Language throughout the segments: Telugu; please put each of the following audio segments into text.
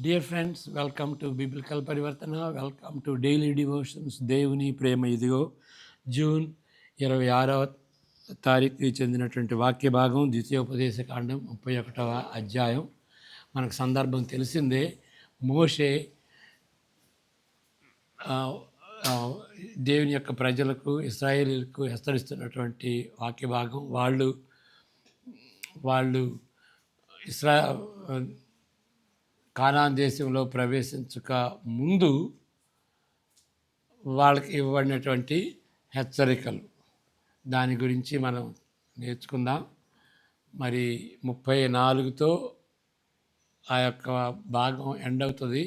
Dear friends, welcome to biblical Parivartana. Welcome to daily devotions. దేవుని ప్రేమ ఇదిగో. జూన్ 26వ తారీఖుకి చెందినటువంటి వాక్య భాగం ద్వితీయోపదేశ కాండం 31వ అధ్యాయం. మనకు సందర్భం తెలిసిందే. మోషే ఆ, ఆ, దేవుని యొక్క ప్రజలకు, ఇశ్రాయేలీలకు హెచ్చరిస్తున్నటువంటి వాక్య భాగం. వాళ్ళు ఇస్రా కానాన్ దేశంలో ప్రవేశించక ముందు వాళ్ళకి ఇవ్వబడినటువంటి హెచ్చరికలు, దాని గురించి మనం నేర్చుకుందాం. మరి 34తో ఆ యొక్క భాగం ఎండ్ అవుతుంది.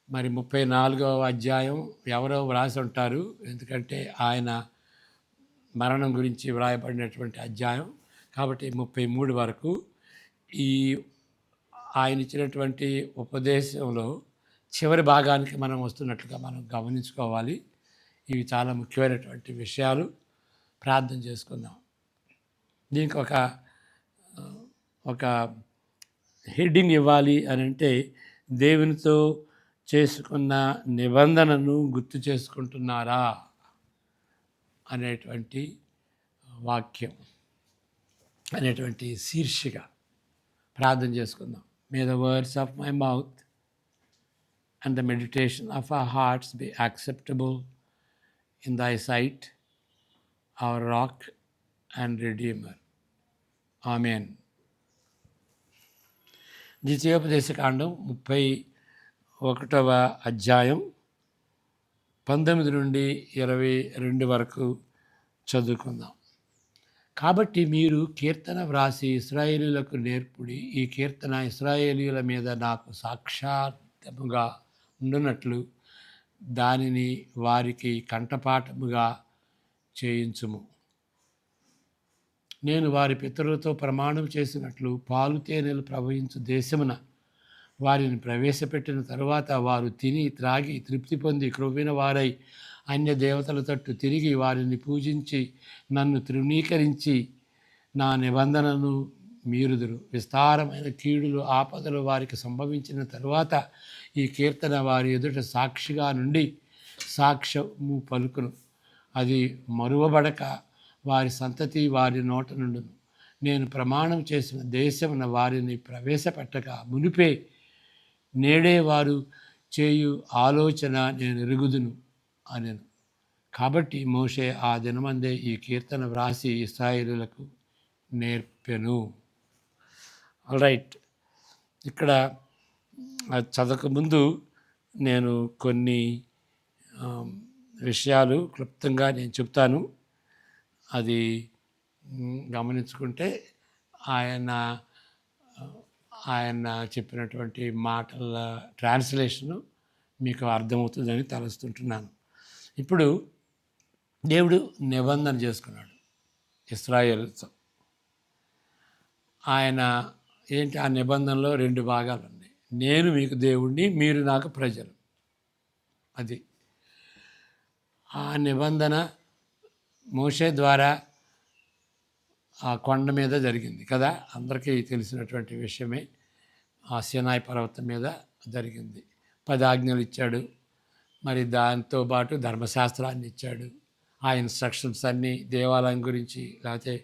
మరి 34వ అధ్యాయం ఎవరో వ్రాసి ఉంటారు, ఎందుకంటే ఆయన మరణం గురించి వ్రాయబడినటువంటి అధ్యాయం కాబట్టి 33 వరకు ఈ ఆయన ఇచ్చినటువంటి ఉపదేశంలో చివరి భాగానికి మనం వస్తున్నట్లుగా మనం గమనించుకోవాలి. ఇవి చాలా ముఖ్యమైనటువంటి విషయాలు. ప్రార్థన చేసుకుందాం. దీనికి ఒక హెడ్డింగ్ ఇవ్వాలి అని అంటే, దేవునితో చేసుకున్న నిబంధనను గుర్తు చేసుకుంటున్నారా అనేటువంటి వాక్యం, అనేటువంటి శీర్షిక ప్రార్థన చేసుకుందాం. May the words of my mouth and the meditation of our hearts be acceptable in thy sight, our rock and redeemer. Amen. ద్వితీయోపదేశకాండం 31వ అధ్యాయం 19 నుండి 22 వరకు చదువుకుందాం. కాబట్టి మీరు కీర్తన వ్రాసి ఇశ్రాయేలీయులకు నేర్పుడి. ఈ కీర్తన ఇశ్రాయేలీయుల మీద నాకు సాక్షాత్ముగా ఉండునట్లు దానిని వారికి కంఠపాఠముగా చేయించుము. నేను వారి పితరులతో ప్రమాణం చేసినట్లు పాలు తేనెలు ప్రవహించు దేశమున వారిని ప్రవేశపెట్టిన తరువాత వారు తిని త్రాగి తృప్తి పొంది క్రొవ్విన వారై అన్య దేవతల తట్టు తిరిగి వారిని పూజించి నన్ను తృణీకరించి నా నిబంధనను మీరుదురు. విస్తారమైన కీడులు ఆపదలు వారికి సంభవించిన తరువాత ఈ కీర్తన వారి ఎదుట సాక్షిగా నుండి సాక్ష్యము పలుకును. అది మరువబడక వారి సంతతి వారి నోట నుండును. నేను ప్రమాణం చేసిన దేశమున వారిని ప్రవేశపెట్టక మునిపే నేడే వారు చేయు ఆలోచన నేను ఎరుగుదును అనెను. కాబట్టి మోషే ఆ దినమందే ఈ కీర్తన వ్రాసి ఇశ్రాయేలులకు నేర్పెను. ఆల్రైట్, ఇక్కడ చదవకముందు నేను కొన్ని విషయాలు క్లుప్తంగా నేను చెప్తాను. అది గమనించుకుంటే ఆయన చెప్పినటువంటి మాటల ట్రాన్స్లేషను మీకు అర్థమవుతుందని తలుస్తుంటున్నాను. ఇప్పుడు దేవుడు నిబంధన చేసుకున్నాడు ఇశ్రాయేలుతో. ఆయన ఏంటి, ఆ నిబంధనలో 2 భాగాలు ఉన్నాయి. నేను మీకు దేవుణ్ణి, మీరు నాకు ప్రజలు. అది ఆ నిబంధన మోషే ద్వారా ఆ కొండ మీద జరిగింది కదా, అందరికీ తెలిసినటువంటి విషయమే. ఆ సీనాయి పర్వతం మీద జరిగింది. 10 ఆజ్ఞలు ఇచ్చాడు. మరి దాంతో పాటు ధర్మశాస్త్రాన్ని ఇచ్చాడు. ఆ ఇన్స్ట్రక్షన్స్ అన్నీ దేవాలయం గురించి, లేకపోతే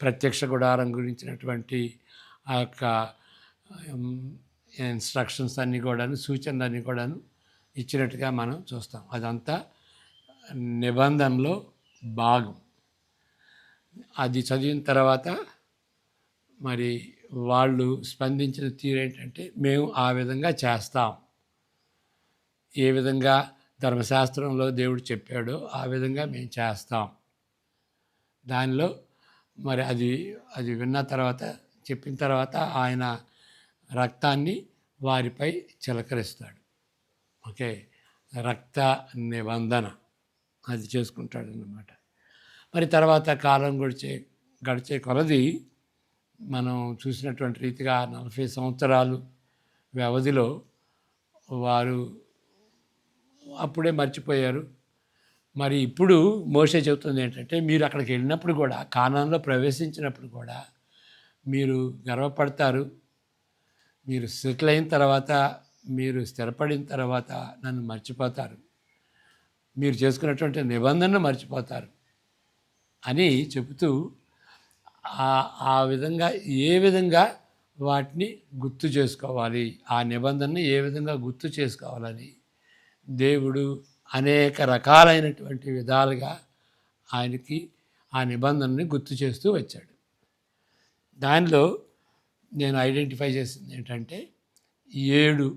ప్రత్యక్ష గుడారం గురించినటువంటి ఆ యొక్క ఇన్స్ట్రక్షన్స్ అన్నీ కూడాను, సూచనలు అన్నీ కూడాను ఇచ్చినట్టుగా మనం చూస్తాం. అదంతా నిబంధనలో భాగం. అది చదివిన తర్వాత మరి వాళ్ళు స్పందించిన తీరు ఏంటంటే, మేము ఆ విధంగా చేస్తాం, ఏ విధంగా ధర్మశాస్త్రంలో దేవుడు చెప్పాడో ఆ విధంగా మేము చేస్తాం. దానిలో మరి అది విన్న తర్వాత, చెప్పిన తర్వాత ఆయన రక్తాన్ని వారిపై చిలకరిస్తాడు. ఓకే, రక్త నిబంధన అది చేసుకుంటాడు అన్నమాట. మరి తర్వాత కాలం గడిచే కొలది మనం చూసినటువంటి రీతిగా 40 సంవత్సరాలు వ్యవధిలో వారు అప్పుడే మర్చిపోయారు. మరి ఇప్పుడు మోషే చెబుతుంది ఏంటంటే, మీరు అక్కడికి వెళ్ళినప్పుడు కూడా, కానాన్లో ప్రవేశించినప్పుడు కూడా మీరు గర్వపడతారు. మీరు సెటిల్ అయిన తర్వాత మీరు స్థిరపడిన తర్వాత నన్ను మర్చిపోతారు, మీరు చేసుకున్నటువంటి నిబంధనను మర్చిపోతారు అని చెబుతూ ఆ విధంగా ఏ విధంగా వాటిని గుర్తు చేసుకోవాలి, ఆ నిబంధనని ఏ విధంగా గుర్తు చేసుకోవాలని దేవుడు అనేక రకాలైనటువంటి విధాలుగా ఆయనకి ఆ నిబంధనని గుర్తు చేస్తూ వచ్చాడు. దానిలో నేను ఐడెంటిఫై చేసింది ఏంటంటే 7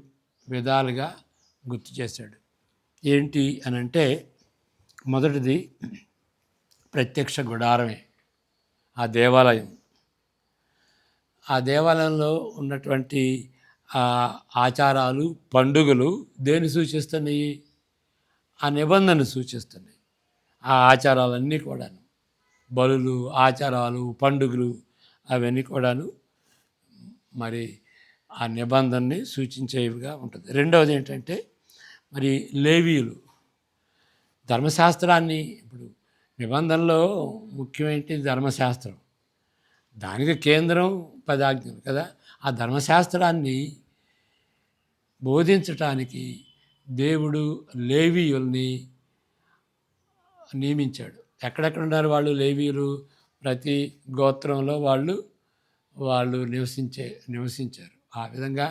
విధాలుగా గుర్తు చేశాడు. ఏంటి అనంటే మొదటిది ప్రత్యక్ష గుడారమే, ఆ దేవాలయం. ఆ దేవాలయంలో ఉన్నటువంటి ఆచారాలు, పండుగలు దేన్ని సూచిస్తున్నాయి? ఆ నిబంధనను సూచిస్తున్నాయి. ఆ ఆచారాలన్నీ కూడాను, బలులు, ఆచారాలు, పండుగలు అవన్నీ కూడాను మరి ఆ నిబంధనని సూచించేవిగా ఉంటుంది. రెండవది ఏంటంటే మరి లేవీయులు ధర్మశాస్త్రాన్ని, ఇప్పుడు నిబంధనలో ముఖ్యమైనది ధర్మశాస్త్రం, దానికి కేంద్రం 10 ఆజ్ఞలు కదా. ఆ ధర్మశాస్త్రాన్ని బోధించటానికి దేవుడు లేవీయుల్ని నియమించాడు. ఎక్కడెక్కడ ఉన్నారు వాళ్ళు లేవీయులు? ప్రతి గోత్రంలో వాళ్ళు నివసించారు. ఆ విధంగా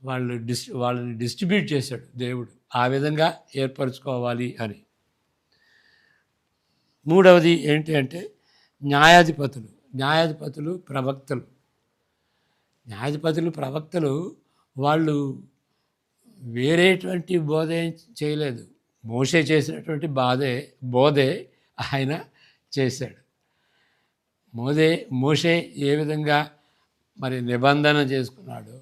వాళ్ళని డిస్ట్రిబ్యూట్ చేశాడు దేవుడు, ఆ విధంగా ఏర్పరచుకోవాలి అని. మూడవది ఏంటి అంటే న్యాయాధిపతులు, ప్రవక్తలు వాళ్ళు వేరేటువంటి బోధ చేయలేదు. మోషే చేసినటువంటి బోధే ఆయన చేశాడు. మోషే ఏ విధంగా మరి నిబంధన చేసుకున్నాడు,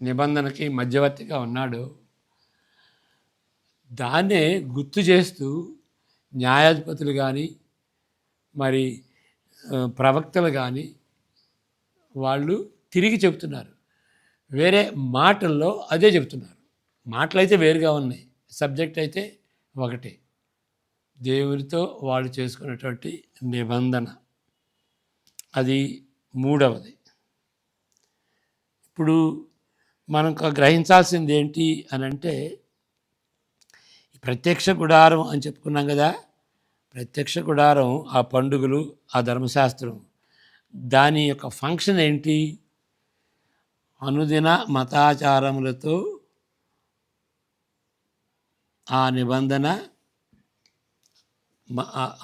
నిబంధనకి మధ్యవర్తిగా ఉన్నాడు, దాన్నే గుర్తు చేస్తూ న్యాయాధిపతులు కానీ మరి ప్రవక్తలు కానీ వాళ్ళు తిరిగి చెప్తున్నారు. వేరే మాటల్లో అదే చెప్తున్నారు. మాటలు అయితే వేరుగా ఉన్నాయి, సబ్జెక్ట్ అయితే ఒకటే. దేవునితో వాళ్ళు చేసుకున్నటువంటి నిబంధన, అది మూడవది. ఇప్పుడు మనం గ్రహించాల్సింది ఏంటి అని అంటే, ప్రత్యక్ష గుడారం అని చెప్పుకున్నాం కదా. ప్రత్యక్ష గుడారం, ఆ పండుగలు, ఆ ధర్మశాస్త్రం, దాని యొక్క ఫంక్షన్ ఏంటి? అనుదిన మతాచారములతో ఆ నిబంధన,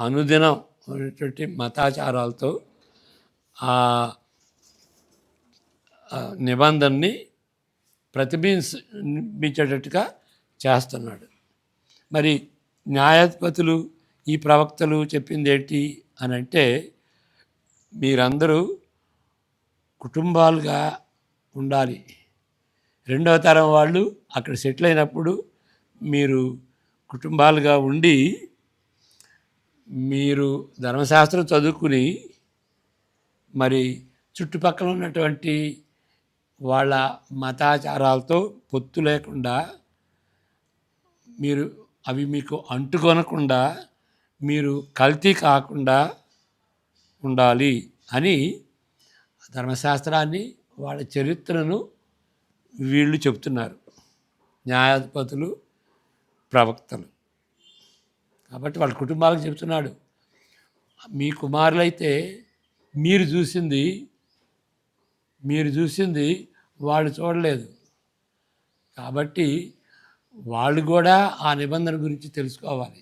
అనుదినం ఉన్నటువంటి మతాచారాలతో ఆ నిబంధనని ప్రతిబింబించేటట్టుగా చేస్తున్నాడు. మరి న్యాయాధిపతులు, ఈ ప్రవక్తలు చెప్పింది ఏంటి అని అంటే, మీరందరూ కుటుంబాలుగా ఉండాలి. రెండవ తరం వాళ్ళు అక్కడ సెటిల్ అయినప్పుడు మీరు కుటుంబాలుగా ఉండి, మీరు ధర్మశాస్త్రం చదువుకుని మరి చుట్టుపక్కల ఉన్నటువంటి వాళ్ళ మతాచారాలతో పొత్తు లేకుండా, మీరు అవి మీకు అంటుకొనకుండా, మీరు కల్తీ కాకుండా ఉండాలి అని ధర్మశాస్త్రాన్ని, వాళ్ళ చరిత్రను వీళ్ళు చెప్తున్నారు, న్యాయాధిపతులు, ప్రవక్తలు. కాబట్టి వాళ్ళ కుటుంబాలకు చెప్తున్నాడు, మీ కుమారులైతే మీరు చూసింది వాళ్ళు చూడలేదు, కాబట్టి వాళ్ళు కూడా ఆ నిబంధన గురించి తెలుసుకోవాలి.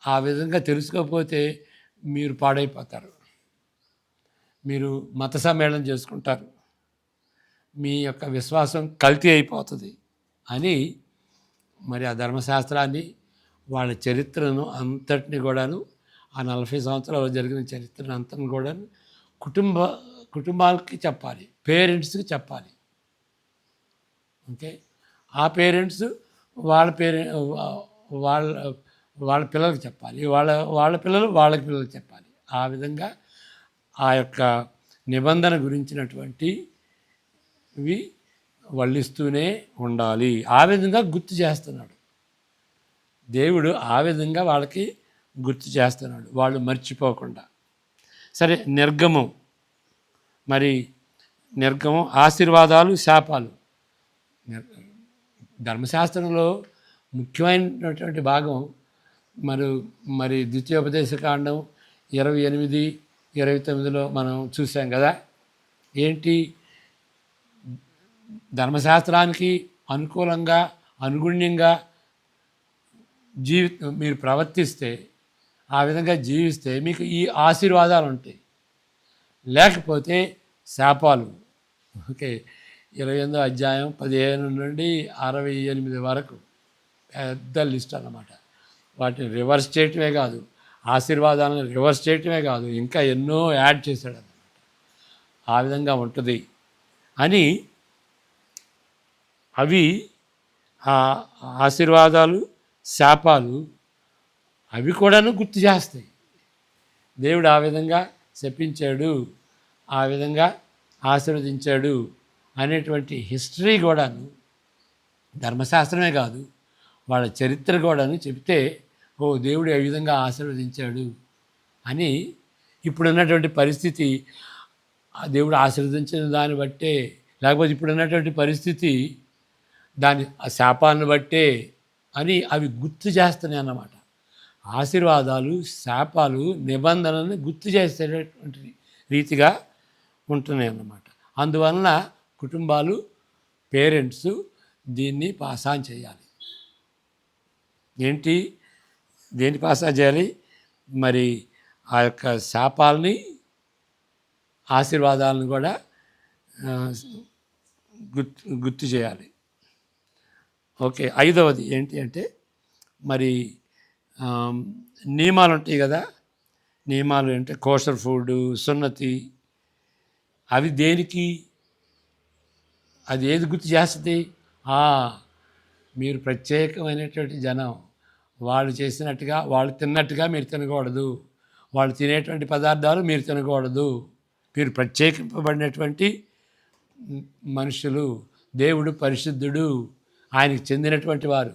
ఆ విధంగా తెలుసుకోకపోతే మీరు పాడైపోతారు, మీరు మత సమ్మేళనం చేసుకుంటారు, మీ యొక్క విశ్వాసం కల్తీ అయిపోతుంది అని మరి ఆ ధర్మశాస్త్రాన్ని, వాళ్ళ చరిత్రను అంతటిని కూడాను, ఆ 40 సంవత్సరాలు జరిగిన చరిత్రను అంతని కూడాను కుటుంబాలకి చెప్పాలి, పేరెంట్స్కి చెప్పాలి. ఓకే, ఆ పేరెంట్స్ వాళ్ళ పిల్లలకి చెప్పాలి, వాళ్ళ పిల్లలు వాళ్ళకి పిల్లలకి చెప్పాలి. ఆ విధంగా ఆ యొక్క నిబంధన గురించినటువంటివి వల్లిస్తూనే ఉండాలి. ఆ విధంగా గుర్తు చేస్తున్నాడు దేవుడు, ఆ విధంగా వాళ్ళకి గుర్తు చేస్తున్నాడు, వాళ్ళు మర్చిపోకుండా. సరే, మరి నిర్గమం ఆశీర్వాదాలు శాపాలు. ధర్మశాస్త్రంలో ముఖ్యమైనటువంటి భాగం మరి మరి ద్వితీయోపదేశకాండం 28, 29లో మనం చూసాం కదా. ఏంటి, ధర్మశాస్త్రానికి అనుకూలంగా అనుగుణ్యంగా మీరు ప్రవర్తిస్తే, ఆ విధంగా జీవిస్తే మీకు ఈ ఆశీర్వాదాలు ఉంటాయి, లేకపోతే శాపాలు. ఓకే, 28వ అధ్యాయం 15 నుండి 68 వరకు పెద్ద లిస్ట్ అన్నమాట. వాటిని రివర్స్ చేయటమే కాదు, ఆశీర్వాదాలను రివర్స్ చేయటమే కాదు, ఇంకా ఎన్నో యాడ్ చేశాడు అన్నమాట. ఆ విధంగా ఉంటుంది అని అవి ఆ ఆశీర్వాదాలు శాపాలు అవి కూడాను గుర్తు చేస్తాయి. దేవుడు ఆ విధంగా శపించాడు, ఆ విధంగా ఆశీర్వదించాడు అనేటువంటి హిస్టరీ కూడాను, ధర్మశాస్త్రమే కాదు వాళ్ళ చరిత్ర కూడాను చెబితే, ఓ దేవుడు ఏ విధంగా ఆశీర్వదించాడు అని. ఇప్పుడున్నటువంటి పరిస్థితి ఆ దేవుడు ఆశీర్వదించిన దాన్ని బట్టే, లేకపోతే ఇప్పుడున్నటువంటి పరిస్థితి దాని ఆ శాపాన్ని బట్టే అని అవి గుర్తు చేస్తున్నాయి అన్నమాట. ఆశీర్వాదాలు శాపాలు నిబంధనలను గుర్తు చేసేటటువంటి రీతిగా ఉంటున్నాయి అన్నమాట. అందువలన కుటుంబాలు, పేరెంట్స్ దీన్ని పాసాన్ చేయాలి. ఏంటి, దేన్ని పాసాన్ చేయాలి? మరి ఆ యొక్క శాపాలని ఆశీర్వాదాలను కూడా గుర్తు చేయాలి. ఓకే, 5వది ఏంటి అంటే మరి నియమాలు ఉంటాయి కదా. నియమాలు అంటే కోషర్ ఫుడ్, సున్నతి, అవి దేనికి, అది ఏది గుర్తు చేస్తుంది? మీరు ప్రత్యేకమైనటువంటి జనం, వాళ్ళు చేసినట్టుగా వాళ్ళు తిన్నట్టుగా మీరు తినకూడదు, వాళ్ళు తినేటువంటి పదార్థాలు మీరు తినకూడదు, మీరు ప్రత్యేకింపబడినటువంటి మనుషులు, దేవుడు పరిశుద్ధుడు, ఆయనకు చెందినటువంటి వారు,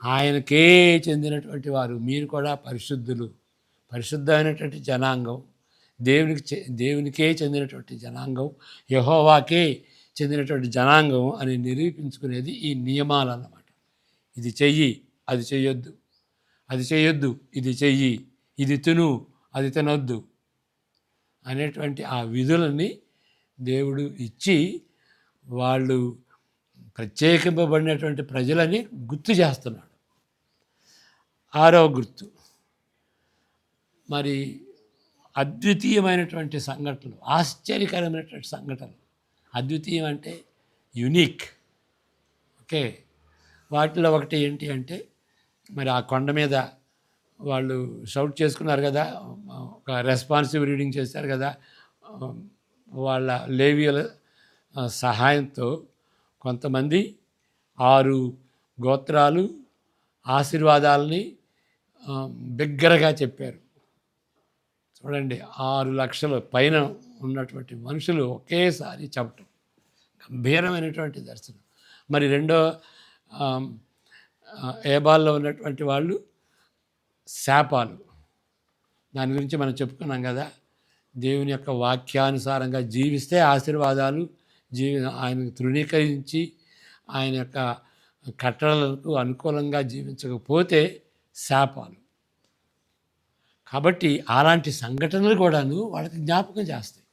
ఆయనకే చెందినటువంటి వారు, మీరు కూడా పరిశుద్ధులు, పరిశుద్ధమైనటువంటి జనాంగం, దేవునికే చెందినటువంటి జనాంగం, యెహోవాకే చెందినటువంటి జనాంగం అని నిరూపించుకునేది ఈ నియమాలు అన్నమాట. ఇది చెయ్యి, అది చెయ్యొద్దు, అది చేయొద్దు, ఇది చెయ్యి, ఇది తిను, అది తినొద్దు అనేటువంటి ఆ విధులని దేవుడు ఇచ్చి వాళ్ళు ప్రత్యేకింపబడినటువంటి ప్రజలని గుర్తు చేస్తున్నాడు. 6వ గుర్తు మరి అద్వితీయమైనటువంటి సంఘటనలు, ఆశ్చర్యకరమైనటువంటి సంఘటనలు. అద్వితీయం అంటే యునిక్. ఓకే, వాటిలో ఒకటి ఏంటి అంటే మరి ఆ కొండ మీద వాళ్ళు షౌట్ చేసుకున్నారు కదా, ఒక రెస్పాన్సివ్ రీడింగ్ చేశారు కదా, వాళ్ళ లేవీయుల సహాయంతో కొంతమంది 6 గోత్రాలు ఆశీర్వాదాలని బిగ్గరగా చెప్పారు. చూడండి, 6 లక్షల పైన ఉన్నటువంటి మనుషులు ఒకేసారి చెప్పటం గంభీరమైనటువంటి దర్శనం. మరి రెండో ఏబాల్లో ఉన్నటువంటి వాళ్ళు శాపాలు, దాని గురించి మనం చెప్పుకున్నాం కదా. దేవుని యొక్క వాక్యానుసారంగా జీవిస్తే ఆశీర్వాదాలు, ఆయనకు తృణీకరించి ఆయన యొక్క కట్టడలకు అనుకూలంగా జీవించకపోతే శాపాలు. కాబట్టి అలాంటి సంఘటనలు కూడాను వాళ్ళకి జ్ఞాపకం చేస్తాయి.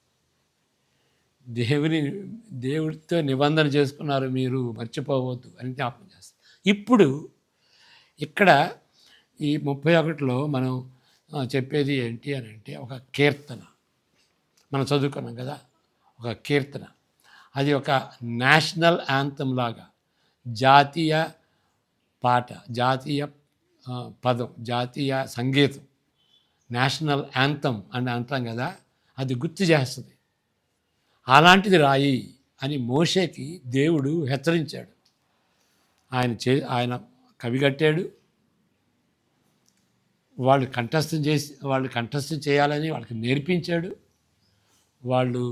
దేవుడితో నిబంధన చేసుకున్నారు, మీరు మర్చిపోవద్దు అని జ్ఞాపకం చేస్తాయి. ఇప్పుడు ఇక్కడ ఈ 31లో మనం చెప్పేది ఏంటి అని అంటే, ఒక కీర్తన మనం చదువుకున్నాం కదా, ఒక కీర్తన. అది ఒక నేషనల్ యాంథమ్ లాగా, జాతీయ పాట, జాతీయ పదం, జాతీయ సంగీతం, నేషనల్ యాంథమ్ అని అంటాం కదా, అది గుర్తు చేస్తుంది. అలాంటిది రాయి అని మోషేకి దేవుడు హెచ్చరించాడు. ఆయన కవి కట్టాడు, వాళ్ళు కంఠస్థం చేయాలని వాళ్ళకి నేర్పించాడు. వాళ్ళు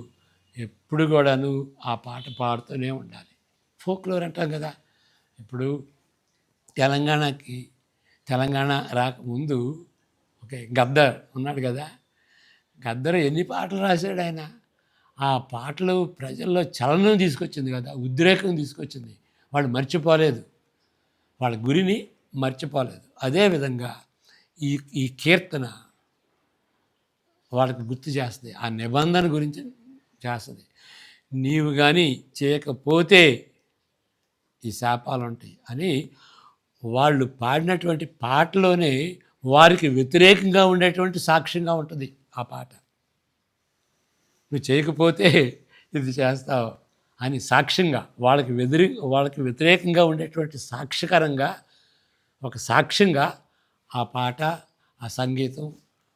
ఎప్పుడు కూడాను ఆ పాట పాడుతూనే ఉండాలి. ఫోక్లోర్ అంటాం కదా. ఇప్పుడు తెలంగాణ రాకముందు ఓకే, గద్దర్ ఉన్నాడు కదా. గద్దర్ ఎన్ని పాటలు రాశాడు ఆయన. ఆ పాటలు ప్రజల్లో చలనం తీసుకొచ్చింది కదా, ఉద్రేకం తీసుకొచ్చింది. వాళ్ళు మర్చిపోలేదు, వాళ్ళ గురిని మర్చిపోలేదు. అదేవిధంగా ఈ ఈ కీర్తన వాళ్ళకి గుర్తు చేస్తుంది, ఆ నిబంధన గురించి చేస్తుంది. నీవు కానీ చేయకపోతే ఈ శాపాలు ఉంటాయి అని వాళ్ళు పాడినటువంటి పాటలోనే వారికి వ్యతిరేకంగా ఉండేటువంటి సాక్ష్యంగా ఉంటుంది ఆ పాట. నువ్వు చేయకపోతే ఇది చేస్తావు అని సాక్ష్యంగా, వాళ్ళకి వ్యతిరేకంగా ఉండేటువంటి సాక్ష్యకరంగా, ఒక సాక్ష్యంగా ఆ పాట, ఆ సంగీతం,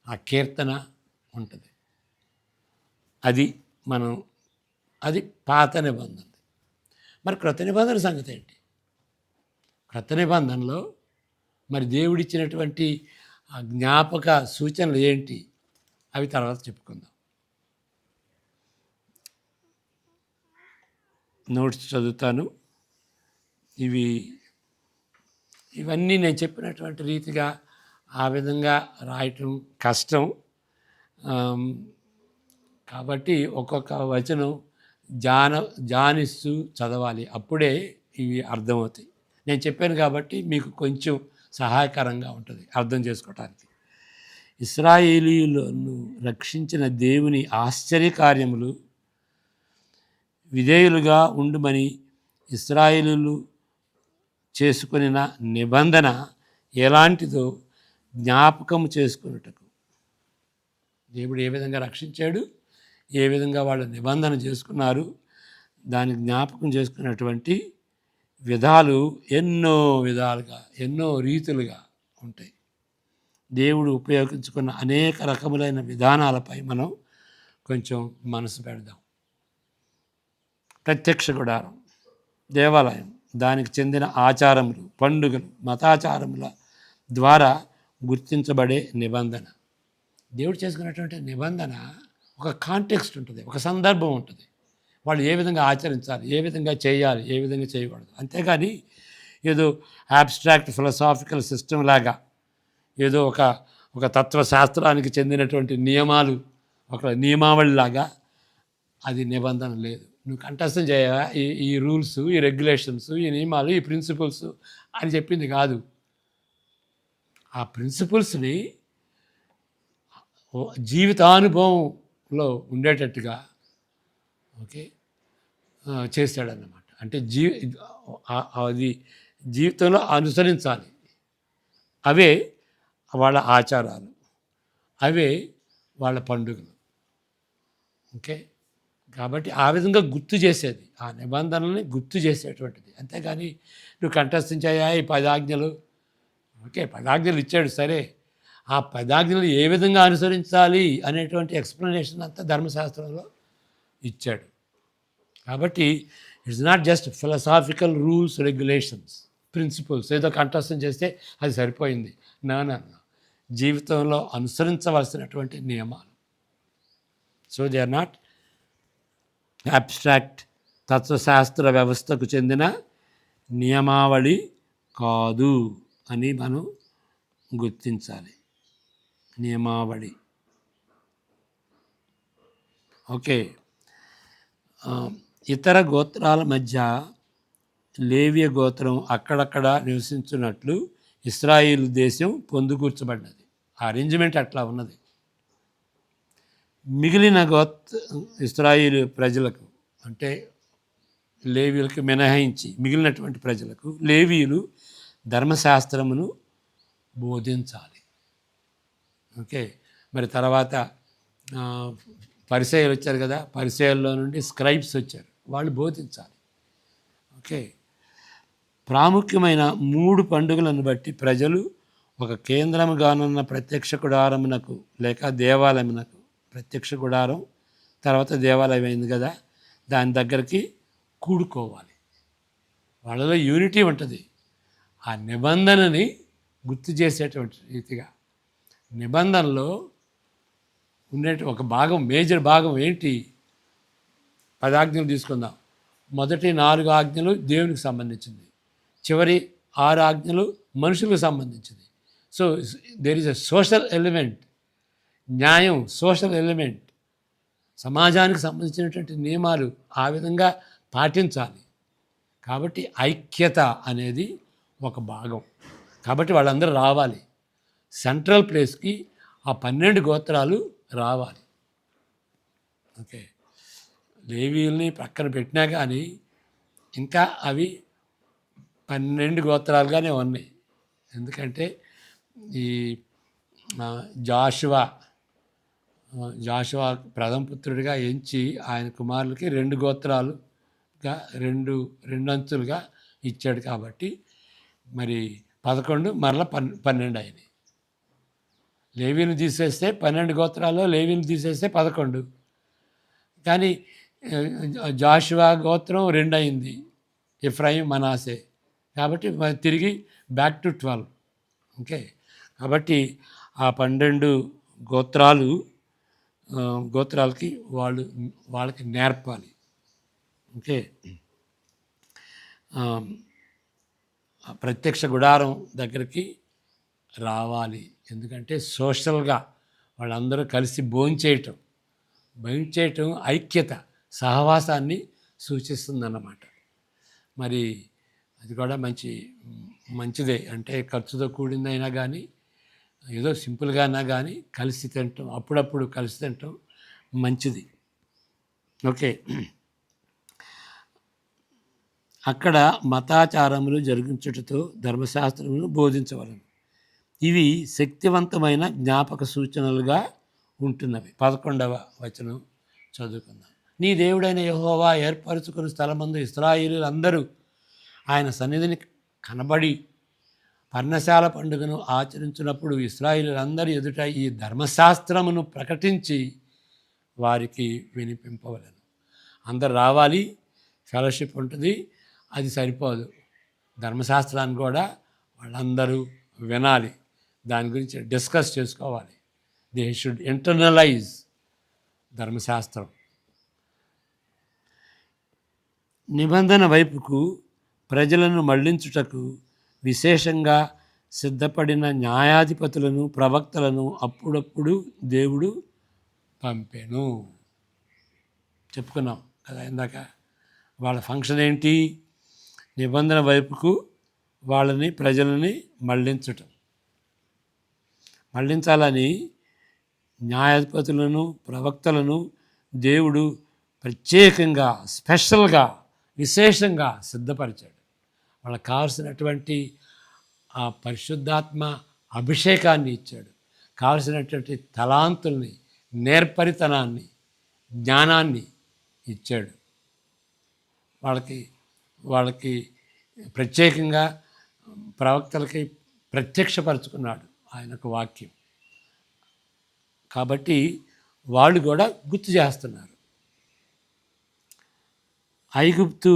ఆ కీర్తన ఉంటుంది. అది మనం, అది పాత నిబంధన. మరి క్రొత్త నిబంధన సంగతి ఏంటి? క్రొత్త నిబంధనలో మరి దేవుడిచ్చినటువంటి ఆ జ్ఞాపక సూచనలు ఏంటి? అవి తర్వాత చెప్పుకుందాం. నోట్స్ చదువుతాను. ఇవన్నీ నేను చెప్పినటువంటి రీతిగా ఆ విధంగా రాయటం కష్టం. కాబట్టి ఒక్కొక్క వచనం జానిస్తూ చదవాలి, అప్పుడే ఇవి అర్థమవుతాయి. నేను చెప్పాను కాబట్టి మీకు కొంచెం సహాయకరంగా ఉంటుంది అర్థం చేసుకోవటానికి. ఇశ్రాయేలీయులను రక్షించిన దేవుని ఆశ్చర్యకార్యములు, విధేయులుగా ఉండుమని ఇశ్రాయేలీయులు చేసుకున్న నిబంధన ఎలాంటిదో జ్ఞాపకం చేసుకున్నటకు, దేవుడు ఏ విధంగా రక్షించాడు, ఏ విధంగా వాళ్ళు నిబంధన చేసుకున్నారు, దాన్ని జ్ఞాపకం చేసుకున్నటువంటి విధాలు ఎన్నో విధాలుగా, ఎన్నో రీతులుగా ఉంటాయి. దేవుడు ఉపయోగించుకున్న అనేక రకములైన విధానాలపై మనం కొంచెం మనసు పెడదాం. ప్రత్యక్ష గుడారం, దేవాలయం, దానికి చెందిన ఆచారములు, పండుగలు, మతాచారముల ద్వారా గుర్తించబడే నిబంధన. దేవుడు చేసుకున్నటువంటి నిబంధన ఒక కాంటెక్స్ట్ ఉంటుంది, ఒక సందర్భం ఉంటుంది. వాళ్ళు ఏ విధంగా ఆచరించాలి, ఏ విధంగా చేయాలి, ఏ విధంగా చేయకూడదు. అంతేగాని ఏదో అబ్స్ట్రాక్ట్ ఫిలసాఫికల్ సిస్టమ్ లాగా, ఏదో ఒక తత్వశాస్త్రానికి చెందినటువంటి నియమాలు, ఒక నియమావళిలాగా అది నిబంధన లేదు. నువ్వు కంఠస్థం చేయవా ఈ రూల్స్, ఈ రెగ్యులేషన్స్, ఈ నియమాలు, ఈ ప్రిన్సిపల్స్ అని చెప్పింది కాదు. ఆ ప్రిన్సిపల్స్ని జీవితానుభవంలో ఉండేటట్టుగా చేశాడన్నమాట. అంటే అది జీవితంలో అనుసరించాలి. అవే వాళ్ళ ఆచారాలు, అవే వాళ్ళ పండుగలు. కాబట్టి ఆ విధంగా గుర్తు చేసేది, ఆ నిబంధనల్ని గుర్తు చేసేటువంటిది. అంతేగాని నువ్వు కంఠస్థించాయా ఈ 10 ఆజ్ఞలు, 10 ఆజ్ఞలు ఇచ్చాడు సరే, ఆ 10 ఆజ్ఞలు ఏ విధంగా అనుసరించాలి అనేటువంటి ఎక్స్ప్లెనేషన్ అంతా ధర్మశాస్త్రంలో ఇచ్చాడు. కాబట్టి it's not just philosophical rules, regulations, principles ఏదో కంఠస్థం చేస్తే అది సరిపోయింది. నా జీవితంలో అనుసరించవలసినటువంటి నియమాలు. So they are not abstract తత్వశాస్త్ర వ్యవస్థకు చెందిన నియమావళి కాదు అని మనం గుర్తించాలి. నియమావళి. ఇతర గోత్రాల మధ్య లేవియ గోత్రం అక్కడక్కడ నివసించున్నట్లు ఇశ్రాయేలు దేశం పొందుకూర్చబడినది. ఆ అరేంజ్మెంట్ అట్లా ఉన్నది. మిగిలిన ఇశ్రాయేలు ప్రజలకు, అంటే లేవీయులకు మినహాయించి మిగిలినటువంటి ప్రజలకు లేవీయులు ధర్మశాస్త్రమును బోధించాలి. మరి తర్వాత పరిసయ్యులు వచ్చారు కదా, పరిసయ్యుల్లో నుండి స్క్రైబ్స్ వచ్చారు, వాళ్ళు బోధించాలి. ప్రాముఖ్యమైన 3 పండుగలను బట్టి ప్రజలు ఒక కేంద్రముగానున్న ప్రత్యక్ష గుడారమునకు లేక దేవాలయమునకు, ప్రత్యక్ష గుడారం తర్వాత దేవాలయం అయింది కదా, దాని దగ్గరికి కూడుకోవాలి. వాళ్ళలో యూనిటీ ఉంటుంది. ఆ నిబంధనని గుర్తు చేసేటువంటి రీతిగా నిబంధనలో ఉండే ఒక భాగం, మేజర్ భాగం ఏంటి? 10 ఆజ్ఞలు తీసుకుందాం. మొదటి 4 ఆజ్ఞలు దేవునికి సంబంధించింది, చివరి 6 ఆజ్ఞలు మనుషులకు సంబంధించింది. So there is a social element, న్యాయం, సోషల్ ఎలిమెంట్. సమాజానికి సంబంధించినటువంటి నియమాలు ఆ విధంగా పాటించాలి. కాబట్టి ఐక్యత అనేది ఒక భాగం. కాబట్టి వాళ్ళందరూ రావాలి. సెంట్రల్ ప్లేస్కి ఆ 12 గోత్రాలు రావాలి. ఓకే. లేవీయుల్ని పక్కన పెట్టినా కానీ ఇంకా అవి 12 గోత్రాలుగానే ఉన్నాయి. ఎందుకంటే ఈ జాషువా ప్రథమ పుత్రుడిగా ఎంచి ఆయన కుమారులకి 2 గోత్రాలుగా రెండంచులుగా ఇచ్చాడు. కాబట్టి మరి 11 మరలా 12 అయినాయి. లేవీని తీసేస్తే 12 గోత్రాల్లో లేవీని తీసేస్తే 11. కానీ జాషువా గోత్రం 2 అయింది, ఎఫ్రాయిం మనాసే. కాబట్టి తిరిగి బ్యాక్ టు 12. ఓకే. కాబట్టి ఆ 12 గోత్రాలకి వాళ్ళకి నేర్పాలి. ఓకే. ప్రత్యక్ష గుడారం దగ్గరికి రావాలి. ఎందుకంటే సోషల్గా వాళ్ళందరూ కలిసి భోంచేయటం ఐక్యత, సహవాసాన్ని సూచిస్తుందన్నమాట. మరి అది కూడా మంచిదే. అంటే ఖర్చుతో కూడిందైనా కానీ ఏదో సింపుల్గా అయినా కానీ కలిసి తినటం, అప్పుడప్పుడు కలిసి తినటం మంచిది. ఓకే. అక్కడ మతాచారములు జరిగించుటతో ధర్మశాస్త్రములను బోధించవలను. ఇవి శక్తివంతమైన జ్ఞాపక సూచనలుగా ఉంటున్నవి. 11వ వచనం చదువుకుందాం. నీ దేవుడైన యెహోవా ఏర్పరచుకున్న స్థలమందు ఇశ్రాయేలీయులందరూ ఆయన సన్నిధిని కనబడి పర్ణశాల పండుగను ఆచరించినప్పుడు ఇశ్రాయేలీయులందరి ఎదుట ఈ ధర్మశాస్త్రమును ప్రకటించి వారికి వినిపింపవలను. అందరు రావాలి, ఫెలోషిప్ ఉంటుంది. అది సరిపోదు, ధర్మశాస్త్రాన్ని కూడా వాళ్ళందరూ వినాలి, దాని గురించి డిస్కస్ చేసుకోవాలి. దే షుడ్ ఇంటర్నలైజ్ ధర్మశాస్త్రం. నిబంధన వైపుకు ప్రజలను మళ్లించుటకు విశేషంగా సిద్ధపడిన న్యాయాధిపతులను, ప్రవక్తలను అప్పుడప్పుడు దేవుడు పంపెను. చెప్పుకున్నాం కదా ఇందాక. వాళ్ళ ఫంక్షన్ ఏంటి? నిబంధన వైపుకు ప్రజలని మళ్లించాలని న్యాయాధిపతులను, ప్రవక్తలను దేవుడు ప్రత్యేకంగా, స్పెషల్గా, విశేషంగా సిద్ధపరిచాడు. వాళ్ళకి కావలసినటువంటి ఆ పరిశుద్ధాత్మ అభిషేకాన్ని ఇచ్చాడు. కావలసినటువంటి తలాంతుల్ని, నేర్పరితనాన్ని, జ్ఞానాన్ని ఇచ్చాడు. వాళ్ళకి ప్రత్యేకంగా ప్రవక్తలకి ప్రత్యక్షపరుచుకున్నాడు ఆయనకు వాక్యం. కాబట్టి వాళ్ళు కూడా గుర్తు చేస్తున్నారు. ఐగుప్తు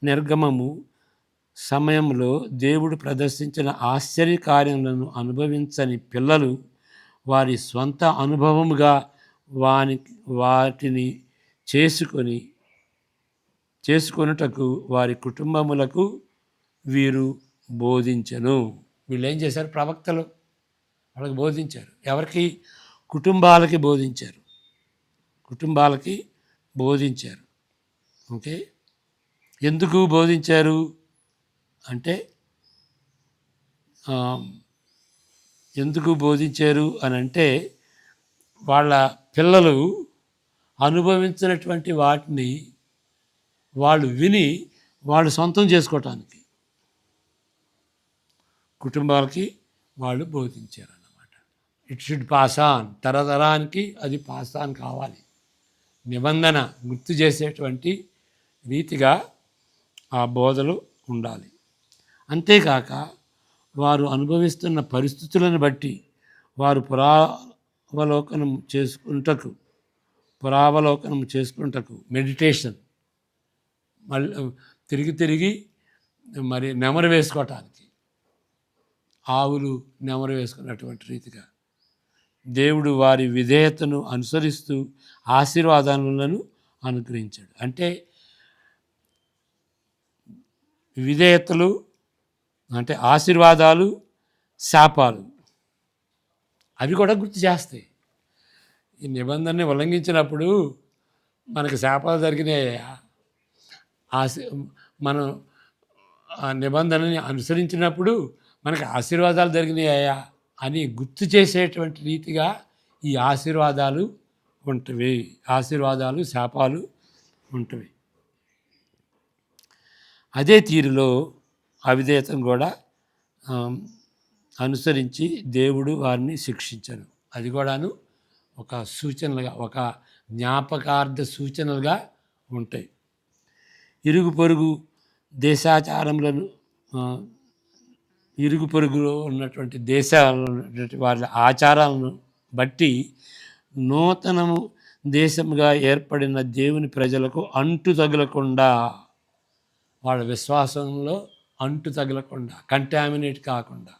నిర్గమము సమయంలో దేవుడు ప్రదర్శించిన ఆశ్చర్యకార్యములను అనుభవించని పిల్లలు వారి స్వంత అనుభవముగా వాటిని చేసుకొనుటకు వారి కుటుంబములకు వీరు బోధించెను. వీళ్ళు ఏం చేశారు? ప్రవక్తలు వాళ్ళకి బోధించారు. ఎవరికి? కుటుంబాలకి బోధించారు. ఓకే. ఎందుకు బోధించారు అంటే, అని అంటే వాళ్ళ పిల్లలు అనుభవించినటువంటి వాటిని వాళ్ళు విని వాళ్ళు సొంతం చేసుకోవటానికి కుటుంబాలకి వాళ్ళు బోధించారన్నమాట. ఇట్ షుడ్ పాస్ ఆన్, తరతరానికి అది పాస్ ఆన్ కావాలి. నిబంధన గుర్తు చేసేటువంటి రీతిగా ఆ బోధలు ఉండాలి. అంతేకాక వారు అనుభవిస్తున్న పరిస్థితులను బట్టి వారు పురావలోకనం చేసుకుంటకు మెడిటేషన్, మళ్ళీ తిరిగి మరి నెమరు వేసుకోవటానికి, ఆవులు నెమరు వేసుకున్నటువంటి రీతిగా దేవుడు వారి విధేయతను అనుసరిస్తూ ఆశీర్వాదాలను అనుగ్రహించాడు. అంటే విధేయతలు అంటే ఆశీర్వాదాలు, శాపాలు అవి కూడా గుర్తు చేస్తాయి. ఈ నిబంధనని ఉల్లంఘించినప్పుడు మనకు శాపాలు జరిగినాయి. మనం ఆ నిబంధనని అనుసరించినప్పుడు మనకు ఆశీర్వాదాలు జరిగినాయా అని గుర్తు చేసేటువంటి రీతిగా ఈ ఆశీర్వాదాలు ఉంటవి, ఆశీర్వాదాలు శాపాలు ఉంటవి. అదే తీరులో అవిధేయతను కూడా అనుసరించి దేవుడు వారిని శిక్షించను. అది కూడాను ఒక సూచనలుగా, ఒక జ్ఞాపకార్థ సూచనలుగా ఉంటాయి. ఇరుగు పొరుగు దేశాచారములను, ఇరుగు పొరుగులో ఉన్నటువంటి దేశాలను వాళ్ళ ఆచారాలను బట్టి నూతనము దేశముగా ఏర్పడిన దేవుని ప్రజలకు అంటు తగలకుండా, వాళ్ళ విశ్వాసంలో అంటు తగలకుండా, కంటామినేట్ కాకుండా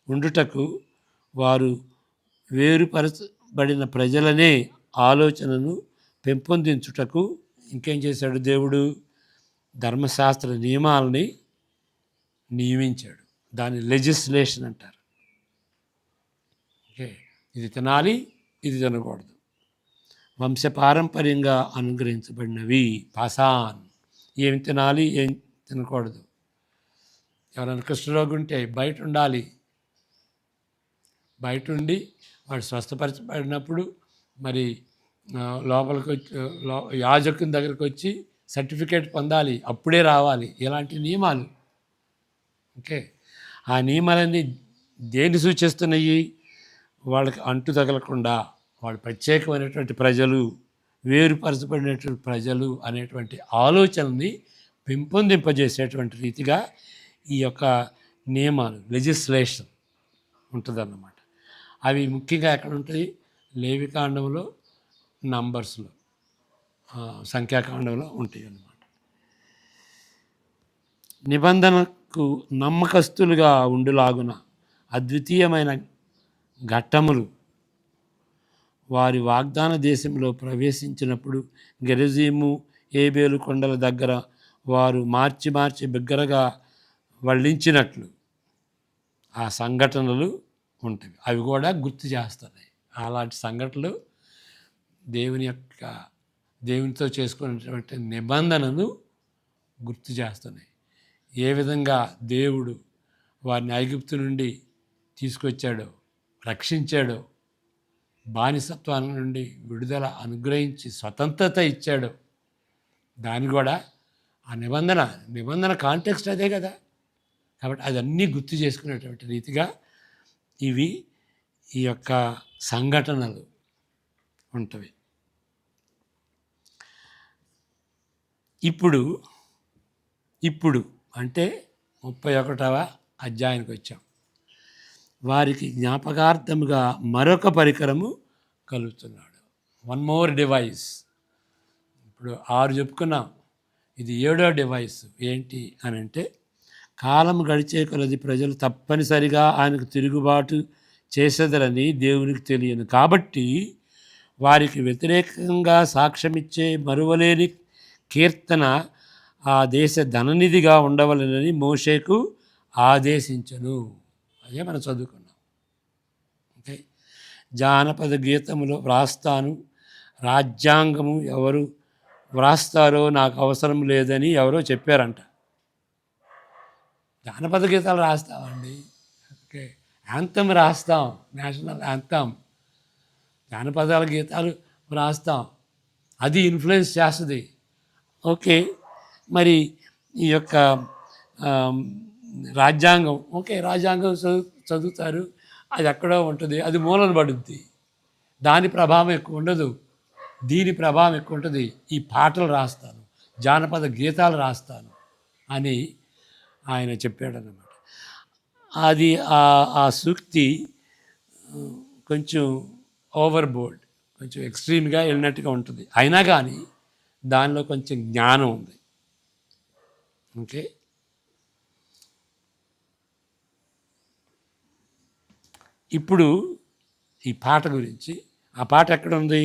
ఉండుటకు వారు వేరుపరచబడిన ప్రజలనే ఆలోచనను పెంపొందించుటకు ఇంకేం చేశాడు దేవుడు? ధర్మశాస్త్ర నియమాలని నియమించాడు. దాన్ని లెజిస్లేషన్ అంటారు. ఓకే, ఇది తినాలి, ఇది తినకూడదు. వంశపారంపర్యంగా అనుగ్రహించబడినవి పాసాన్. ఏం తినాలి, ఏం తినకూడదు. ఎవరైనా కుష్ఠరోగి ఉంటే బయట ఉండాలి. బయట ఉండి వాడు స్వస్థపరచబడినప్పుడు మరి లోపలికి వచ్చి యాజకుని దగ్గరికి వచ్చి సర్టిఫికేట్ పొందాలి, అప్పుడే రావాలి. ఇలాంటి నియమాలు. ఓకే, ఆ నియమాలన్నీ దేన్ని సూచిస్తున్నాయి? వాళ్ళకి అంటు తగలకుండా, వాళ్ళు ప్రత్యేకమైనటువంటి ప్రజలు, వేరుపరచబడినటువంటి ప్రజలు అనేటువంటి ఆలోచనని పెంపొందింపజేసేటువంటి రీతిగా ఈ యొక్క నియమాలు, లెజిస్లేషన్ ఉంటుందన్నమాట. అవి ముఖ్యంగా ఎక్కడ ఉంటాయి? లేవికాండంలో, నంబర్స్లో, సంఖ్యాకాండంలో ఉంటాయి అన్నమాట. నిబంధనకు నమ్మకస్తులుగా ఉండులాగున అద్వితీయమైన ఘట్టములు వారి వాగ్దాన దేశంలో ప్రవేశించినప్పుడు గెరజీము, ఏబేలు కొండల దగ్గర వారు మార్చి మార్చి బిగ్గరగా వల్లించినట్లు ఆ సంఘటనలు ఉంటాయి. అవి కూడా గుర్తు చేస్తున్నాయి. అలాంటి సంఘటనలు దేవునితో చేసుకున్నటువంటి నిబంధనను గుర్తు చేస్తున్నాయి. ఏ విధంగా దేవుడు వారిని ఐగుప్తు నుండి తీసుకొచ్చాడో, రక్షించాడో, బానిసత్వం నుండి విడుదల అనుగ్రహించి స్వతంత్రత ఇచ్చాడో, దాన్ని కూడా ఆ నిబంధన కాంటెక్స్ట్ అదే కదా. కాబట్టి అదన్నీ గుర్తు చేసుకునేటువంటి రీతిగా ఇవి, ఈ యొక్క సంఘటనలు ఉంటవి. ఇప్పుడు అంటే 31వ అధ్యాయానికి వచ్చాం. వారికి జ్ఞాపకార్థముగా మరొక పరికరము కలుగుతున్నాడు. One more device. ఇప్పుడు 6 చెప్పుకున్నాం, ఇది 7వ డివైస్. ఏంటి అని అంటే, కాలం గడిచే కొలది ప్రజలు తప్పనిసరిగా ఆయనకు తిరుగుబాటు చేసేదరని దేవునికి తెలియను. కాబట్టి వారికి వ్యతిరేకంగా సాక్ష్యమిచ్చే మరువలేని కీర్తన ఆ దేశ ధననిధిగా ఉండవలెనని మోషేకు ఆదేశించను. అదే మనం చదువుకున్నాం. ఓకే, జానపద గీతములో వ్రాస్తాను, రాజ్యాంగము ఎవరు వ్రాస్తారో నాకు అవసరం లేదని ఎవరో చెప్పారంట. జానపద గీతాలు రాస్తామండి. ఓకే, యాంథమ్ రాస్తాం, నేషనల్ యాంథమ్, జానపదాల గీతాలు రాస్తాం. అది ఇన్ఫ్లుయెన్స్ చేస్తుంది. ఓకే, మరి ఈ యొక్క రాజ్యాంగం, ఓకే, రాజ్యాంగం చదువుతారు, అది ఎక్కడో ఉంటుంది, అది మూలన పడుద్ది, దాని ప్రభావం ఎక్కువ ఉండదు, దీని ప్రభావం ఎక్కువ ఉంటుంది. ఈ పాటలు రాస్తాను, జానపద గీతాలు రాస్తాను అని ఆయన చెప్పాడన్నమాట. అది ఆ సూక్తి కొంచెం ఓవర్బోర్డ్, కొంచెం ఎక్స్ట్రీమ్గా వెళ్ళినట్టుగా ఉంటుంది. అయినా కానీ దానిలో కొంచెం జ్ఞానం ఉంది. ఓకే, ఇప్పుడు ఈ పాట గురించి, ఆ పాట ఎక్కడ ఉంది?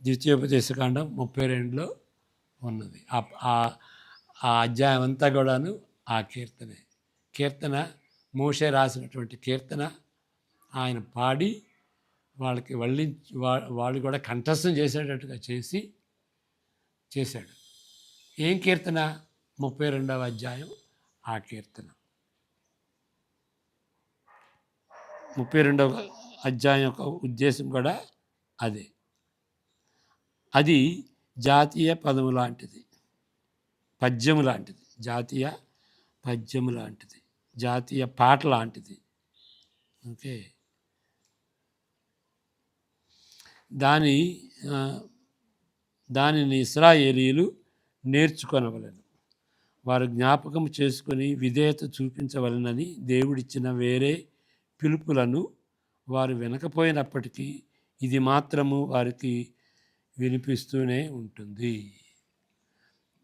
ద్వితీయోపదేశకాండం 32లో ఉన్నది. ఆ అధ్యాయం అంతా కూడాను ఆ కీర్తన మోషే రాసినటువంటి కీర్తన ఆయన పాడి వాళ్ళకి వాళ్ళు కూడా కంఠస్థం చేసేటట్టుగా చేశాడు. ఏం కీర్తన? 32వ అధ్యాయం ఆ కీర్తన. 32వ అధ్యాయం యొక్క ఉద్దేశం కూడా అదే. అది జాతీయ పదము లాంటిది, పద్యము లాంటిది, జాతీయ పద్యము లాంటిది, జాతీయ పాట లాంటిది. ఓకే, దానిని ఇశ్రాయేలీయులు నేర్చుకొనవలెను. వారు జ్ఞాపకం చేసుకొని విధేయత చూపించవలనని దేవుడిచ్చిన వేరే పిలుపులను వారు వినకపోయినప్పటికీ ఇది మాత్రము వారికి వినిపిస్తూనే ఉంటుంది.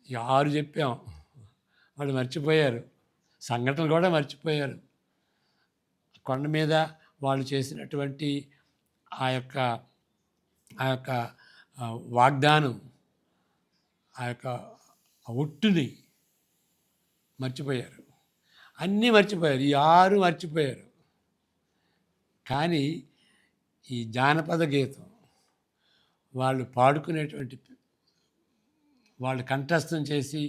6 చెప్పాం, వాళ్ళు మర్చిపోయారు. సంఘటనలు కూడా మర్చిపోయారు. కొండ మీద వాళ్ళు చేసినటువంటి ఆ యొక్క వాగ్దానం, ఆ యొక్క ఒట్టుని మర్చిపోయారు. అన్నీ మర్చిపోయారు. ఈ 6 మర్చిపోయారు. కానీ ఈ జానపద గీతం వాళ్ళు పాడుకునేటువంటి, వాళ్ళు కంఠస్థం చేసి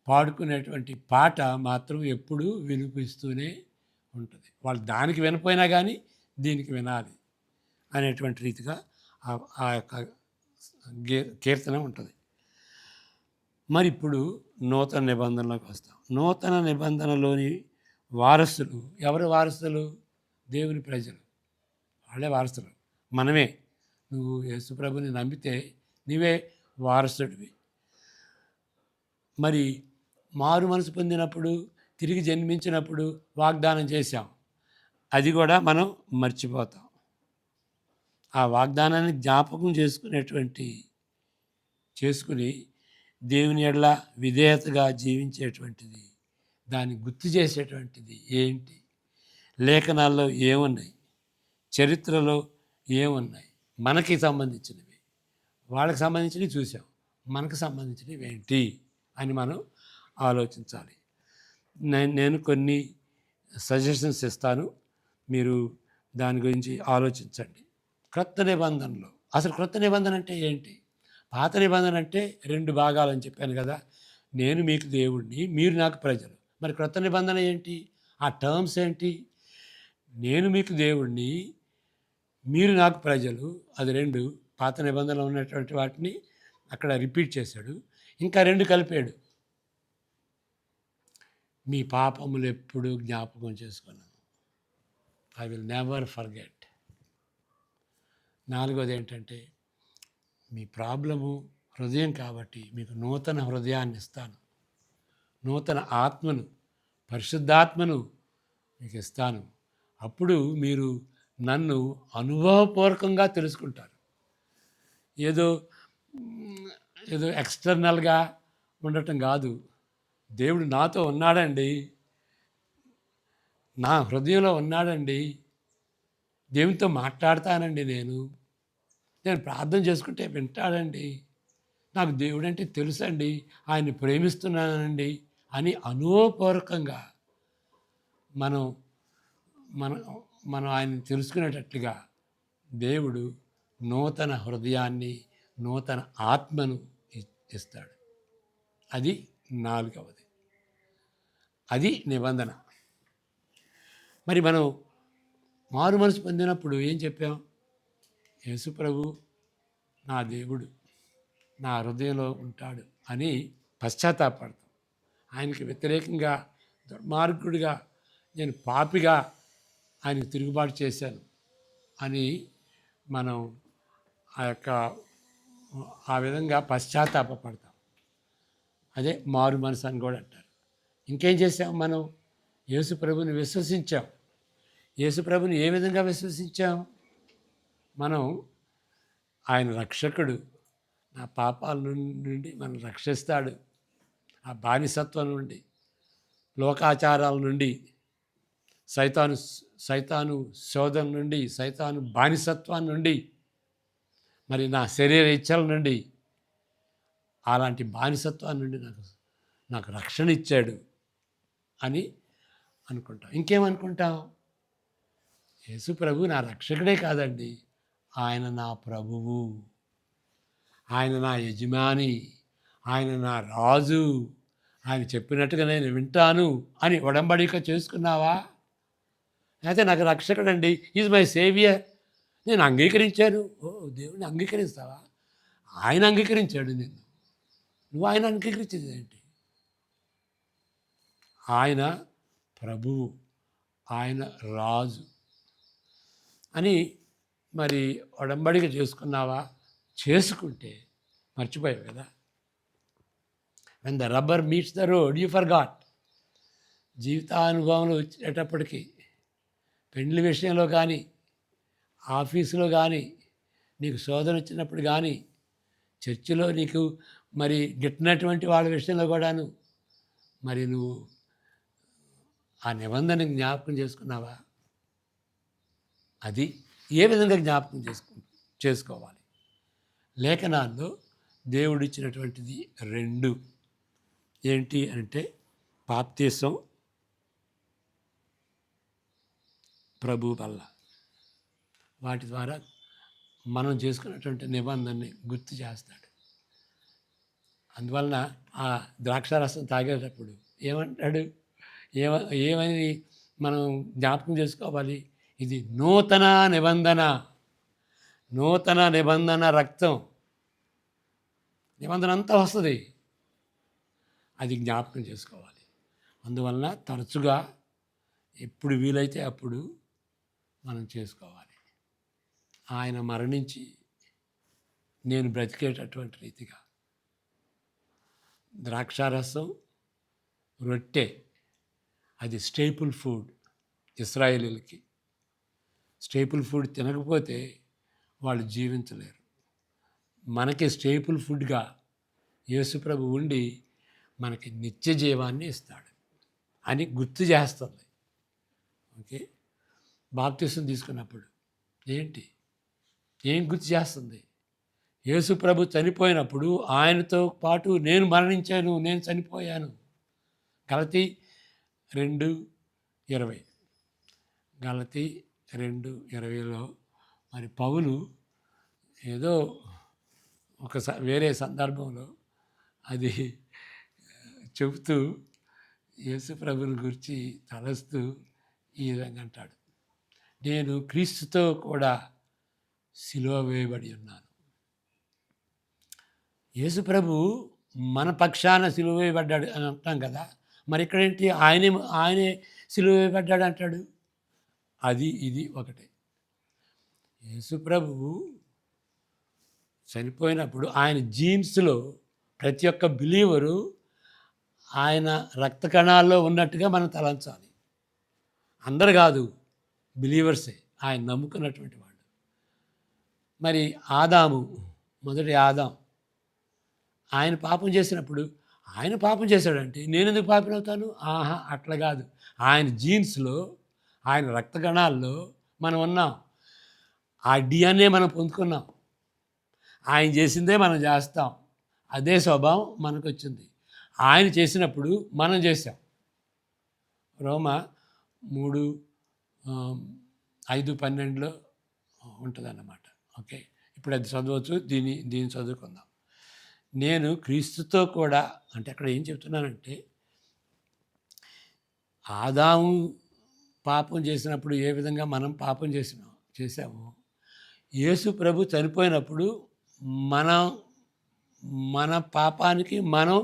పాడుకునేటువంటి పాట మాత్రం ఎప్పుడూ వినిపిస్తూనే ఉంటుంది. వాళ్ళు దానికి వినపోయినా కానీ దీనికి వినాలి అనేటువంటి రీతిగా ఆ యొక్క కీర్తన ఉంటుంది. మరి ఇప్పుడు నూతన నిబంధనలోకి వస్తాం. నూతన నిబంధనలోని వారసులు ఎవరు? వారసులు దేవుని ప్రజలు, వాళ్ళే వారసులు. మనమే. నువ్వు యేసుప్రభుని నమ్మితే నీవే వారసుడివి. మరి మారు మనసు పొందినప్పుడు, తిరిగి జన్మించినప్పుడు వాగ్దానం చేశాం, అది కూడా మనం మర్చిపోతాం. ఆ వాగ్దానాన్ని జ్ఞాపకం చేసుకుని దేవుని ఎడల విధేయతగా జీవించేటువంటిది, దాన్ని గుర్తు చేసేటువంటిది ఏంటి? లేఖనాల్లో ఏమున్నాయి, చరిత్రలో ఏమున్నాయి, మనకి సంబంధించినవి, వాళ్ళకి సంబంధించినవి చూసాం, మనకు సంబంధించినవి ఏంటి అని మనం ఆలోచించాలి. నేను కొన్ని సజెషన్స్ ఇస్తాను, మీరు దాని గురించి ఆలోచించండి. క్రొత్త నిబంధనలో అసలు క్రొత్త నిబంధన అంటే ఏంటి? పాత నిబంధన అంటే 2 భాగాలని చెప్పాను కదా. నేను మీకు దేవుడిని, మీరు నాకు ప్రజలు. మరి క్రొత్త నిబంధన ఏంటి? ఆ టర్మ్స్ ఏంటి? నేను మీకు దేవుడిని, మీరు నాకు ప్రజలు, అది 2. పాత నిబంధనలో ఉన్నటువంటి వాటిని అక్కడ రిపీట్ చేశాడు. ఇంకా 2 కలిపాడు. మీ పాపములు ఎప్పుడు జ్ఞాపకం చేసుకున్నాను, ఐ విల్ నెవర్ ఫర్గెట్. 4వది ఏంటంటే, మీ ప్రాబ్లము హృదయం కాబట్టి మీకు నూతన హృదయాన్ని ఇస్తాను, నూతన ఆత్మను, పరిశుద్ధాత్మను మీకు ఇస్తాను. అప్పుడు మీరు నన్ను అనుభవపూర్వకంగా తెలుసుకుంటారు. ఏదో ఎక్స్టర్నల్గా ఉండటం కాదు. దేవుడు నాతో ఉన్నాడండి, నా హృదయంలో ఉన్నాడండి, దేవునితో మాట్లాడతానండి, నేను ప్రార్థన చేసుకుంటే వింటాడండి, నాకు దేవుడు అంటే తెలుసండి, ఆయన్ని ప్రేమిస్తున్నానండి అని అనుభవపూర్వకంగా మనం ఆయన తెలుసుకునేటట్లుగా దేవుడు నూతన హృదయాన్ని, నూతన ఆత్మను ఇస్తాడు. అది 4వది. అది నిబంధన. మరి మనం మారు మనసు పొందినప్పుడు ఏం చెప్పాం? యేసు ప్రభు నా దేవుడు, నా హృదయంలో ఉంటాడు అని పశ్చాత్తాపడతాం. ఆయనకి వ్యతిరేకంగా, దుర్మార్గుడిగా, నేను పాపిగా ఆయన తిరుగుబాటు చేశాను అని మనం ఆ విధంగా పశ్చాత్తాపడతాం. అదే మారు మనసు అని కూడా అంటారు. ఇంకేం చేసాం? మనం యేసు ప్రభుని విశ్వసించాం. యేసు ప్రభుని ఏ విధంగా విశ్వసించాం? మనం ఆయన రక్షకుడు, నా పాపాల నుండి మనం రక్షిస్తాడు, ఆ బానిసత్వం నుండి, లోకాచారాల నుండి, సైతాను శోధన నుండి, సైతాను బానిసత్వం నుండి, మరి నా శరీర ఇచ్చల నుండి, అలాంటి బానిసత్వాన్ని నుండి నాకు రక్షణ ఇచ్చాడు అని అనుకుంటాం. ఇంకేమనుకుంటాం? యేసు ప్రభు నా రక్షకుడే కాదండి, ఆయన నా ప్రభువు, ఆయన నా యజమాని, ఆయన నా రాజు, ఆయన చెప్పినట్టుగా నేను వింటాను అని ఒడంబడిక చేసుకున్నావా? అయితే నాకు రక్షకుడండి, ఈజ్ మై సేవియర్, నేను అంగీకరించాను. ఓ దేవుని అంగీకరిస్తావా? ఆయన అంగీకరించాడు నిన్ను, నువ్వు ఆయన అంగీకరించేది ఏంటి? ఆయన ప్రభువు, ఆయన రాజు అని మరి ఒడంబడిక చేసుకున్నావా? చేసుకుంటే మర్చిపోయావు కదా. when the rubber meets the road you forgot. జీవితానుభవంలో వచ్చేటప్పటికి పెండ్లి విషయంలో కానీ, ఆఫీసులో కానీ, నీకు శోధన వచ్చినప్పుడు కానీ, చర్చిలో నీకు మరి గిట్టినటువంటి వాళ్ళ విషయంలో కూడాను మరి నువ్వు ఆ నిబంధన జ్ఞాపకం చేసుకున్నావా? అది ఏ విధంగా జ్ఞాపకం చేసుకోవాలి? లేఖనాల్లో దేవుడిచ్చినటువంటిది 2 ఏంటి అంటే బాప్తీసం, ప్రభు వల్ల. వాటి ద్వారా మనం చేసుకున్నటువంటి నిబంధనని గుర్తు చేస్తాడు. అందువలన ఆ ద్రాక్షారసం తాగేటప్పుడు ఏమంటాడు? ఏమని మనం జ్ఞాపకం చేసుకోవాలి? ఇది నూతన నిబంధన, నూతన నిబంధన రక్తం. నిబంధన అంతా వస్తుంది, అది జ్ఞాపకం చేసుకోవాలి. అందువలన తరచుగా ఎప్పుడు వీలైతే అప్పుడు మనం చేసుకోవాలి. ఆయన మరణించి నేను బ్రతికేటటువంటి రీతిగా ద్రాక్షారసం, రొట్టె అది స్టేపుల్ ఫుడ్. ఇశ్రాయేలీలకి స్టేపుల్ ఫుడ్ తినకపోతే వాళ్ళు జీవించలేరు. మనకి స్టేపుల్ ఫుడ్గా యేసుప్రభు ఉండి మనకి నిత్య జీవాన్ని ఇస్తాడు అని గుర్తు చేస్తుంది. ఓకే, బాప్తిసం తీసుకున్నప్పుడు ఏం గుర్తు చేస్తుంది? యేసుప్రభు చనిపోయినప్పుడు ఆయనతో పాటు నేను మరణించాను, నేను చనిపోయాను. గలతీ 2:20, గలతీ 2:20లో మరి పౌలు ఏదో వేరే సందర్భంలో అది చెబుతూ యేసుప్రభుని గురించి తలస్తూ ఈ విధంగా అంటాడు, నేను క్రీస్తుతో కూడా సిలువ వేయబడి ఉన్నాను. యేసుప్రభు మన పక్షాన సిలువ వేయబడ్డాడు అని అంటాం కదా. మరి ఇక్కడేంటి? ఆయనే సిలువ వేయబడ్డాడు అంటాడు. ఇది ఒకటే. యేసుప్రభు చనిపోయినప్పుడు ఆయన జీన్స్లో ప్రతి ఒక్క బిలీవరు ఆయన రక్త కణాల్లో ఉన్నట్టుగా మనం తలంచాలి. అందరు కాదు, బిలీవర్సే, ఆయన నమ్ముకున్నటువంటి వాళ్ళు. మరి ఆదాము, మొదటి ఆదాం, ఆయన పాపం చేసినప్పుడు ఆయన పాపం చేశాడంటే నేను ఎందుకు పాపం అవుతాను? అట్లా కాదు. ఆయన జీన్స్లో, ఆయన రక్త కణాల్లో మనం ఉన్నాం. ఆ డిఎన్ఏ మనం పొందుకున్నాం. ఆయన చేసిందే మనం చేస్తాం. అదే స్వభావం మనకు వచ్చింది. ఆయన చేసినప్పుడు మనం చేసాం. రోమా 3:5-12 ఉంటుందన్నమాట. ఓకే, ఇప్పుడు అది చదవచ్చు, దీన్ని చదువుకుందాం. నేను క్రీస్తుతో కూడా, అంటే అక్కడ ఏం చెప్తున్నానంటే ఆదాము పాపం చేసినప్పుడు ఏ విధంగా మనం పాపం చేసామో యేసు ప్రభు చనిపోయినప్పుడు మన పాపానికి మనం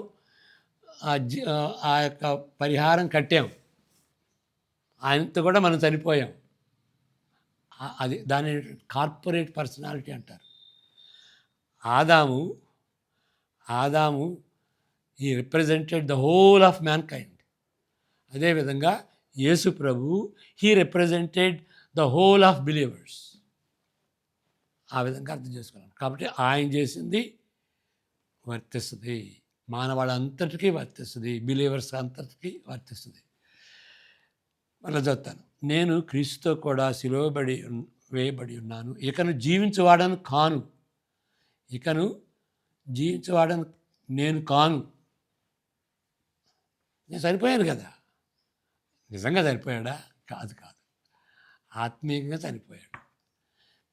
ఆ యొక్క పరిహారం కట్టాం. ఆయనతో కూడా మనం చనిపోయాం. అది దాని కార్పొరేట్ పర్సనాలిటీ అంటారు. ఆదాము ఈ represented the whole of mankind. అదేవిధంగా యేసు ప్రభు he represented the whole of believers. ఆ విధంగా అర్థం చేసుకున్నాను. కాబట్టి ఆయన చేసింది వర్తిస్తుంది, మానవాళంతటికీ వర్తిస్తుంది, బిలీవర్స్ అంతటికీ వర్తిస్తుంది. మళ్ళీ చదువుతాను. నేను క్రీస్తుతో కూడా సిలువ వేయబడి ఉన్నాను. ఇకను జీవించువాడను కాను. నేను కాను. నేను చనిపోయాను కదా. నిజంగా చనిపోయాడా? కాదు. ఆత్మీయంగా చనిపోయాడు.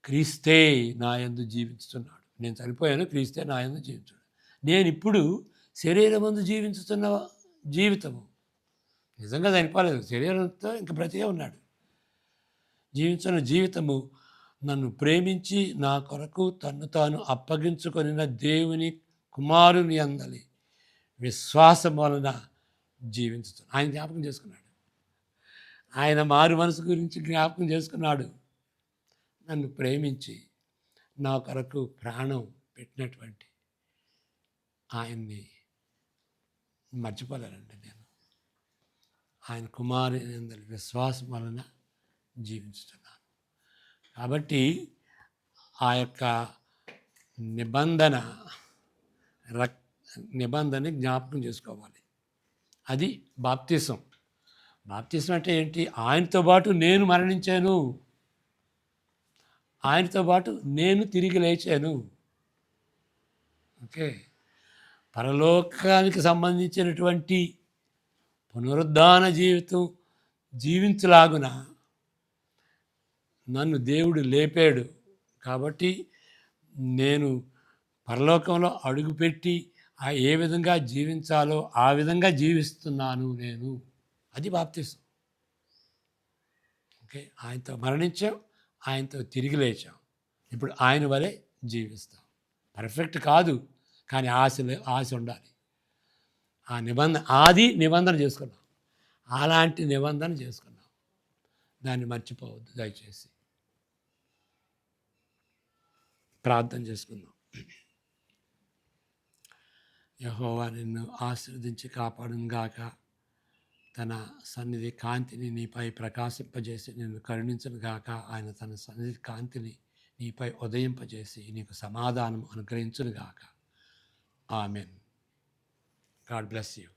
క్రీస్తే నా యందు జీవిస్తున్నాడు. నేను చనిపోయాను, క్రీస్తే నా యందు జీవించున్నాడు. నేను ఇప్పుడు శరీరమందు జీవించుతున్న జీవితము నిజంగా చనిపోలేదు, శరీరంతో ఇంకా బ్రతికే ఉన్నాడు. జీవించిన జీవితము నన్ను ప్రేమించి నా కొరకు తన్ను తాను అప్పగించుకొనిన దేవుని కుమారుని అందలి విశ్వాసం వలన జీవించుతున్నాడు. ఆయన జ్ఞాపకం చేసుకున్నాడు. ఆయన మారు మనసు గురించి జ్ఞాపకం చేసుకున్నాడు. నన్ను ప్రేమించి నా కొరకు ప్రాణం పెట్టినటువంటి ఆయన్ని మర్చిపోలేనండి నేను. ఆయన కుమారుని అందరి విశ్వాసం వలన జీవించుతున్నాను. కాబట్టి ఆ యొక్క నిబంధన జ్ఞాపకం చేసుకోవాలి. అది బాప్తిసం. బాప్తిసం అంటే ఏంటి? ఆయనతో పాటు నేను మరణించాను, ఆయనతో పాటు నేను తిరిగి లేచాను. ఓకే, పరలోకానికి సంబంధించినటువంటి పునరుద్ధాన జీవితం జీవించలాగున నన్ను దేవుడు లేపాడు. కాబట్టి నేను పరలోకంలో అడుగుపెట్టి ఏ విధంగా జీవించాలో ఆ విధంగా జీవిస్తున్నాను నేను. అది బాప్తిసం. ఓకే, ఆయనతో మరణించాం, ఆయనతో తిరిగి లేచాం. ఇప్పుడు ఆయన వలె జీవిస్తాం. పర్ఫెక్ట్ కాదు, కానీ ఆశ ఉండాలి. ఆ నిబంధన చేసుకున్నాం. అలాంటి నిబంధన చేసుకున్నాం. దాన్ని మర్చిపోవద్దు దయచేసి. ప్రార్థన చేసుకుందాం. యెహోవా నిన్ను ఆశీర్వదించి కాపాడును గాక. తన సన్నిధి కాంతిని నీపై ప్రకాశింపజేసి నిన్ను కరుణించును గాక. ఆయన తన సన్నిధి కాంతిని నీపై ఉదయింపజేసి నీకు సమాధానం అనుగ్రహించును గాక. ఆమెన్. God bless you.